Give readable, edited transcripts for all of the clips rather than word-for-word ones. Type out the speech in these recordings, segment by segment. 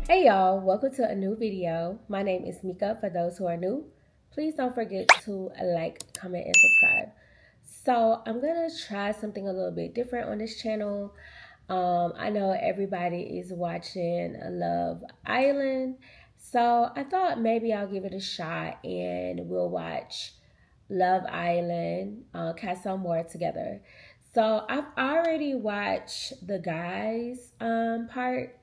Hey y'all, welcome to a new video. My name is Mika for those who are new. Please don't forget to like, comment, and subscribe. So I'm gonna try something a little bit different on this channel. I know everybody is watching Love Island, so I thought maybe I'll give it a shot and we'll watch Love Island, Casa Amor together. So I've already watched the guys part.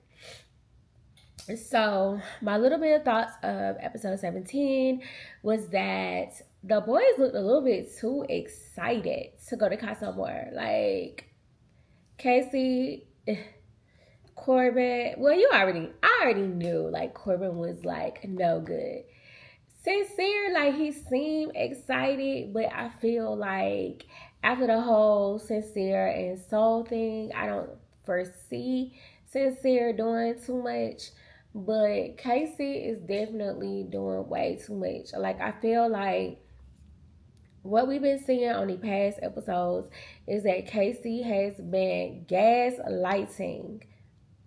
So my little bit of thoughts of episode 17 was that the boys looked a little bit too excited to go to Casa Amor. Like Casey, Corbin. Well, I already knew like Corbin was like no good. Sincere, like he seemed excited, but I feel like after the whole Sincere and Soul thing, I don't foresee Sincere doing too much. But Casey is definitely doing way too much. Like I feel like what we've been seeing on the past episodes is that Casey has been gaslighting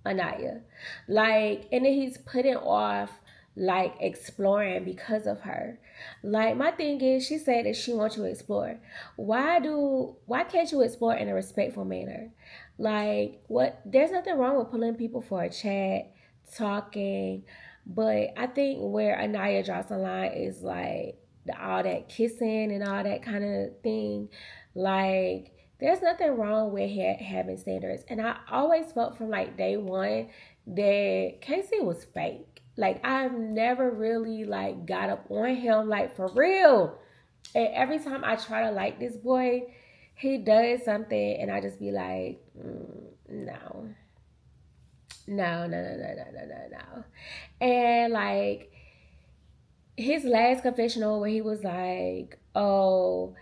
Anaya. Like, and then he's putting off like exploring because of her. Like my thing is she said that she wants you to explore. Why can't you explore in a respectful manner? Like what there's nothing wrong with pulling people for a chat, talking, but I think where Anaya draws the line is like all that kissing and all that kind of thing. Like there's nothing wrong with having standards. And I always felt from like day one that Casey was fake. Like I've never really like got up on him like for real. And every time I try to like this boy, he does something and I just be like, no. No, no, no, no, no, no, no, no. And like his last confessional where he was like, oh,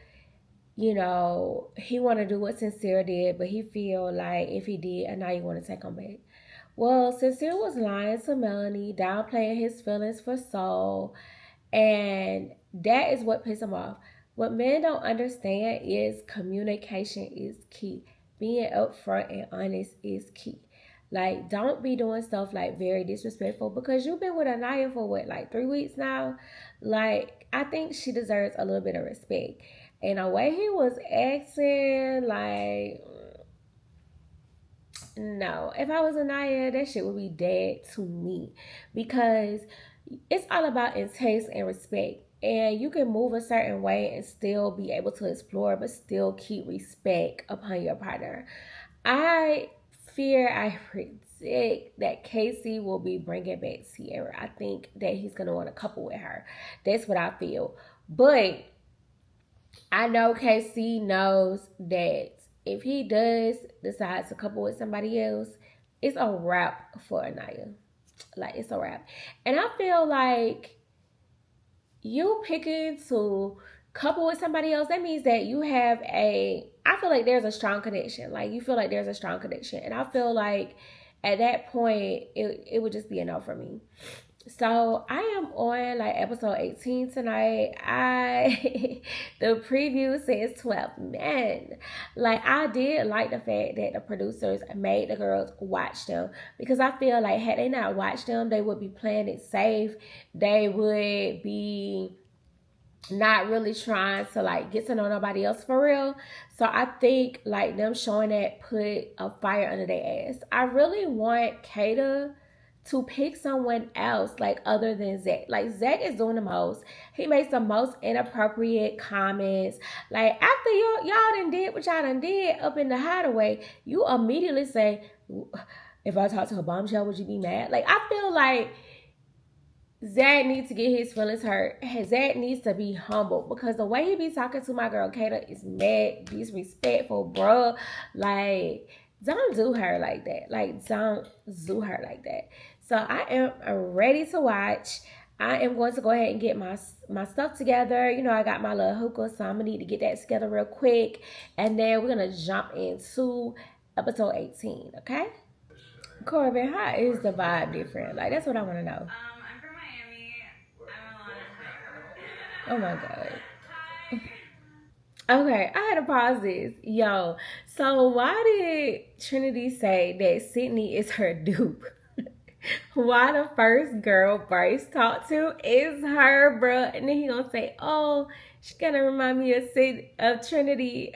you know, he want to do what Sincere did, but he feel like if he did, and now you want to take him back. Well, Sincere was lying to Melanie, downplaying his feelings for Soul, and that is what pissed him off. What men don't understand is communication is key. Being upfront and honest is key. Like, don't be doing stuff like very disrespectful because you've been with Anaya for what, like 3 weeks now? Like, I think she deserves a little bit of respect. And the way he was acting, like, no. If I was Anaya, that shit would be dead to me. Because it's all about taste and respect. And you can move a certain way and still be able to explore, but still keep respect upon your partner. I I predict that Casey will be bringing back Sierra. I think that he's going to want to couple with her. That's what I feel. But I know Casey knows that if he does decide to couple with somebody else, it's a wrap for Anaya. Like, it's a wrap. And I feel like you picking to couple with somebody else, that means that you have I feel like there's a strong connection. Like, you feel like there's a strong connection. And I feel like at that point, it would just be a no for me. So I am on like episode 18 tonight. The preview says 12 men. Like I did like the fact that the producers made the girls watch them because I feel like had they not watched them, they would be playing it safe. They would be not really trying to like get to know nobody else for real. So I think like them showing that put a fire under their ass. I really want Kata to pick someone else like other than Zach. Like Zach is doing the most. He makes the most inappropriate comments. Like after y'all done did what y'all done did up in the hideaway, you immediately say, if I talk to a bombshell, would you be mad? Like I feel like Zach needs to get his feelings hurt. Zach needs to be humble because the way he be talking to my girl Kata is mad, disrespectful, bruh. Like, don't do her like that. Like, don't do her like that. So I am ready to watch. I am going to go ahead and get my stuff together. You know, I got my little hookah, so I'm going to need to get that together real quick. And then we're going to jump into episode 18, okay? Corbin, how is the vibe different? Like, that's what I want to know. I'm from Miami. Oh my god. Okay, I had to pause this. Yo, so why did Trinity say that Sydney is her dupe? why the first girl Bryce talked to is her, bruh. And then he gonna say, oh, she gonna remind me of Trinity.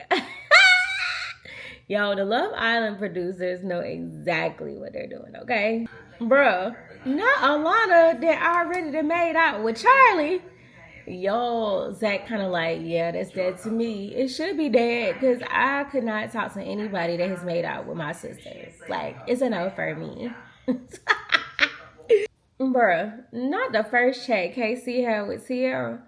Yo, the Love Island producers know exactly what they're doing, okay? Bruh, not Alana that already made out with Charlie. Yo, Zach kind of like, yeah, that's dead to me. It should be dead because I could not talk to anybody that has made out with my sister. Like, it's a no for me. Bruh, not the first chat Casey had with Sierra.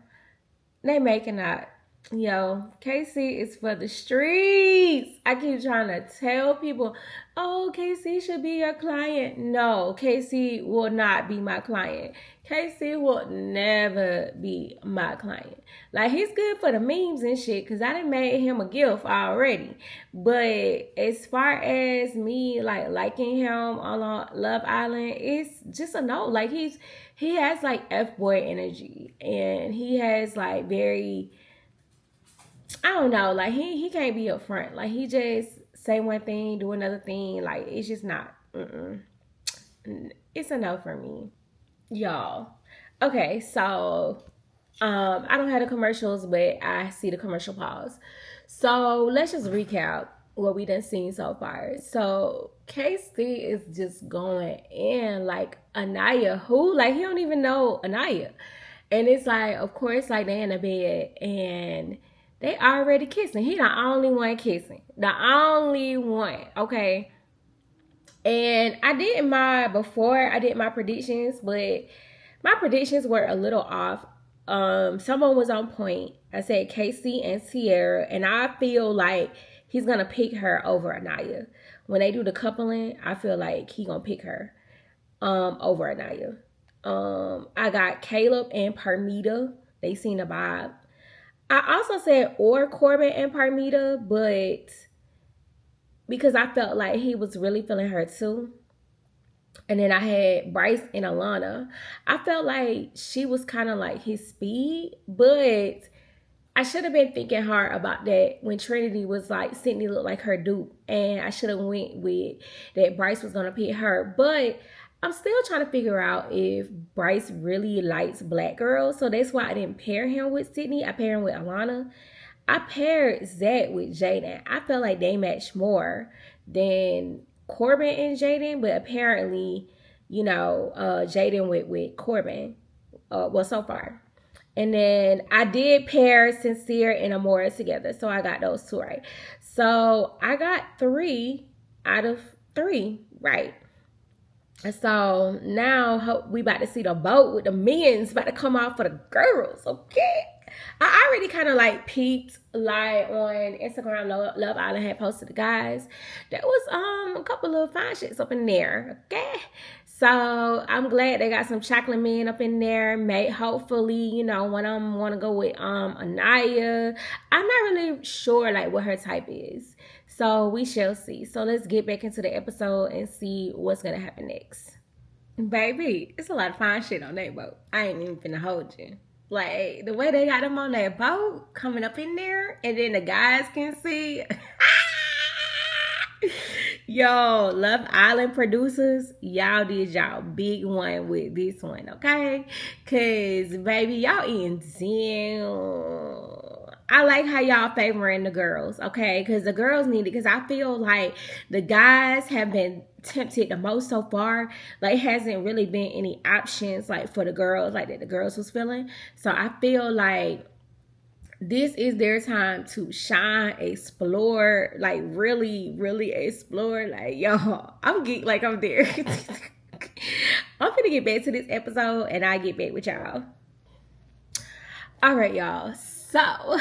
They making out. Yo, Casey is for the streets. I keep trying to tell people, oh, Casey should be your client. No, Casey will not be my client. Casey will never be my client. Like, he's good for the memes and shit, because I done made him a gift already. But as far as me, like, liking him on Love Island, it's just a no. Like, he has, like, F-boy energy. And he has, like, very... I don't know, like he can't be up front. Like he just say one thing, do another thing. Like it's just not. It's a no for me, y'all. Okay, so I don't have the commercials, but I see the commercial pause. So let's just recap what we done seen so far. So KC is just going in like Anaya, who like he don't even know Anaya, and it's like of course like they in the bed and they already kissing. He the only one kissing. The only one. Okay. And I did my predictions, but my predictions were a little off. Someone was on point. I said Casey and Sierra, and I feel like he's gonna pick her over Anaya. When they do the coupling, I feel like he gonna pick her over Anaya. I got Caleb and Parmita. They seen the vibe. I also said or Corbin and Parmita, but because I felt like he was really feeling her too. And then I had Bryce and Alana. I felt like she was kind of like his speed, but I should have been thinking hard about that when Trinity was like, Sydney looked like her dupe. And I should have went with that Bryce was going to pick her. But I'm still trying to figure out if Bryce really likes black girls. So that's why I didn't pair him with Sydney. I paired him with Alana. I paired Zach with Jaden. I felt like they matched more than Corbin and Jaden. But apparently, you know, Jaden with Corbin. Well, so far. And then I did pair Sincere and Amor together. So I got those two right. So I got 3 out of 3 right. So now we about to see the boat with the men's about to come off for the girls, okay? I already kind of like peeped like on Instagram. Love Island had posted the guys. There was a couple of fine shits up in there, okay? So I'm glad they got some chocolate men up in there. Hopefully, you know, one of them want to go with Anaya. I'm not really sure like what her type is. So we shall see. So let's get back into the episode and see what's going to happen next. Baby, it's a lot of fine shit on that boat. I ain't even finna hold you. Like, the way they got them on that boat, coming up in there, and then the guys can see. Yo, Love Island producers, y'all did y'all big one with this one, okay? Because, baby, y'all eating damn. I like how y'all favoring the girls, okay? Because the girls need it. Because I feel like the guys have been tempted the most so far. Like, hasn't really been any options, like, for the girls, like, that the girls was feeling. So, I feel like this is their time to shine, explore, like, really, really explore. Like, y'all, I'm geek, like, I'm there. I'm finna get back to this episode, and I'll get back with y'all. All right, y'all. So,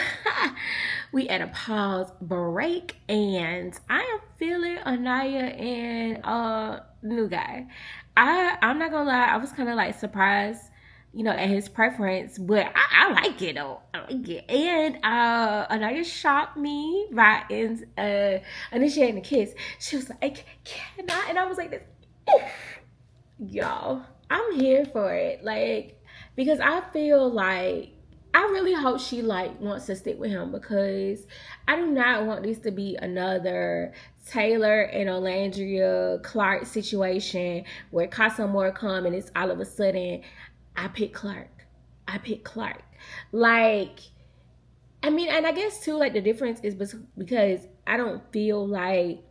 we at a pause break, and I am feeling Anaya and new guy. I'm not gonna lie, I was kind of like surprised, you know, at his preference, but I like it though. I like it. And Anaya shocked me by initiating the kiss. She was like, "Can I?" And I was like, "This, y'all, I'm here for it." Like, because I feel like I really hope she like wants to stick with him, because I do not want this to be another Taylor and Olandria Clark situation where Casa Amor come and it's all of a sudden I pick Clark. Like, I mean, and I guess too, like the difference is because I don't feel like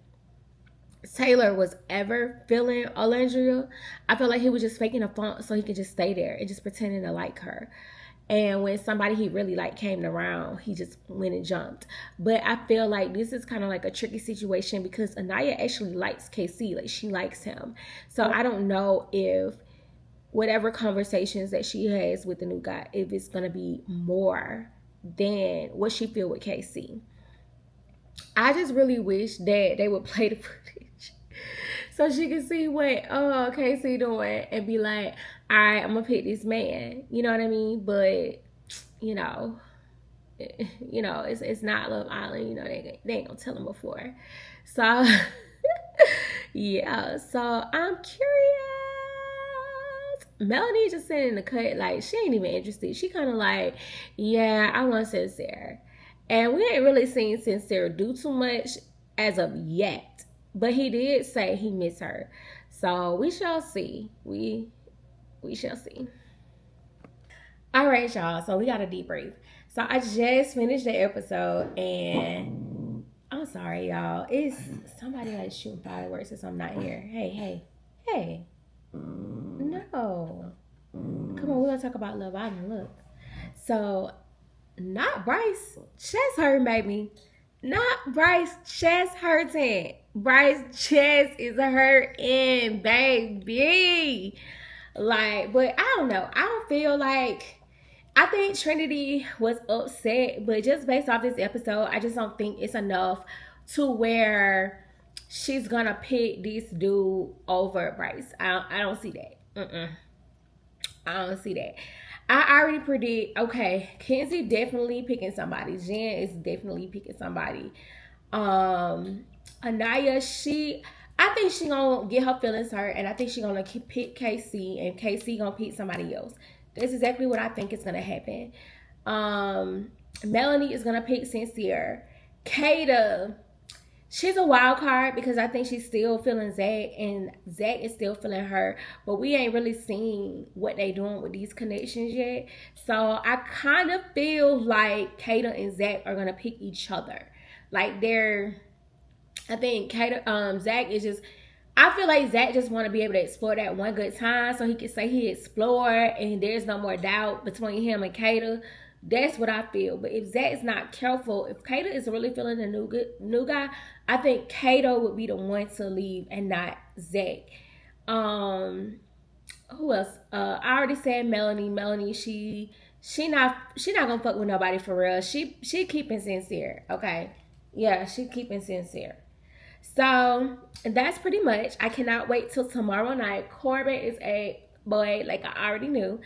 Taylor was ever feeling Olandria. I feel like he was just faking a funk so he could just stay there and just pretending to like her. And when somebody he really like came around, he just went and jumped. But I feel like this is kind of like a tricky situation because Anaya actually likes KC. Like, she likes him. So I don't know if whatever conversations that she has with the new guy, if it's going to be more than what she feel with KC. I just really wish that they would play the footage so she can see what KC doing and be like, all right, I'm gonna pick this man. You know what I mean? But you know, it's not Love Island. You know, they ain't gonna tell him before. So yeah. So I'm curious. Melanie just sitting in the cut, like she ain't even interested. She kind of like, yeah, I want Sincere. And we ain't really seen Sincere do too much as of yet. But he did say he missed her. So we shall see. We shall see. All right, y'all. So we got a debrief. So I just finished the episode and I'm sorry, y'all. It's somebody like shooting fireworks since I'm not here. Hey. No. Come on, we're gonna talk about Love Island. Look. So not Bryce. Chest hurting, baby. Not Bryce. Chest hurting. Bryce chest is hurting, baby. Like, but I don't know. I don't feel like, I think Trinity was upset, but just based off this episode, I just don't think it's enough to where she's gonna pick this dude over Bryce. I don't see that. I don't see that. I already predict, okay, Kenzie definitely picking somebody. Jen is definitely picking somebody. Anaya, I think she gonna get her feelings hurt, and I think she gonna pick KC, and KC gonna pick somebody else. That's exactly what I think is gonna happen. Melanie is gonna pick Sincere. Kata, she's a wild card because I think she's still feeling Zach, and Zach is still feeling her. But we ain't really seen what they doing with these connections yet. So I kind of feel like Kata and Zach are gonna pick each other. Like I think Zach is just, I feel like Zach just want to be able to explore that one good time so he can say he explored and there's no more doubt between him and Kata. That's what I feel. But if Zach is not careful, if Kata is really feeling the new guy, I think Kata would be the one to leave and not Zach. Who else? I already said Melanie. Melanie, she not gonna fuck with nobody for real. She keeping Sincere, okay? Yeah, she keeping Sincere. So that's pretty much. I cannot wait till tomorrow night. Corbin is a boy, like I already knew.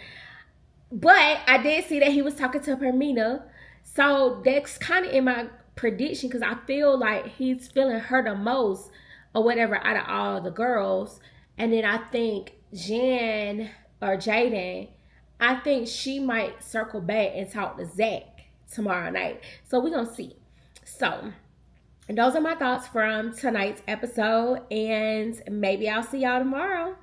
But I did see that he was talking to Permina. So that's kind of in my prediction because I feel like he's feeling her the most or whatever out of all the girls. And then I think Jen or Jaden, I think she might circle back and talk to Zach tomorrow night. So we're going to see. So those are my thoughts from tonight's episode, and maybe I'll see y'all tomorrow.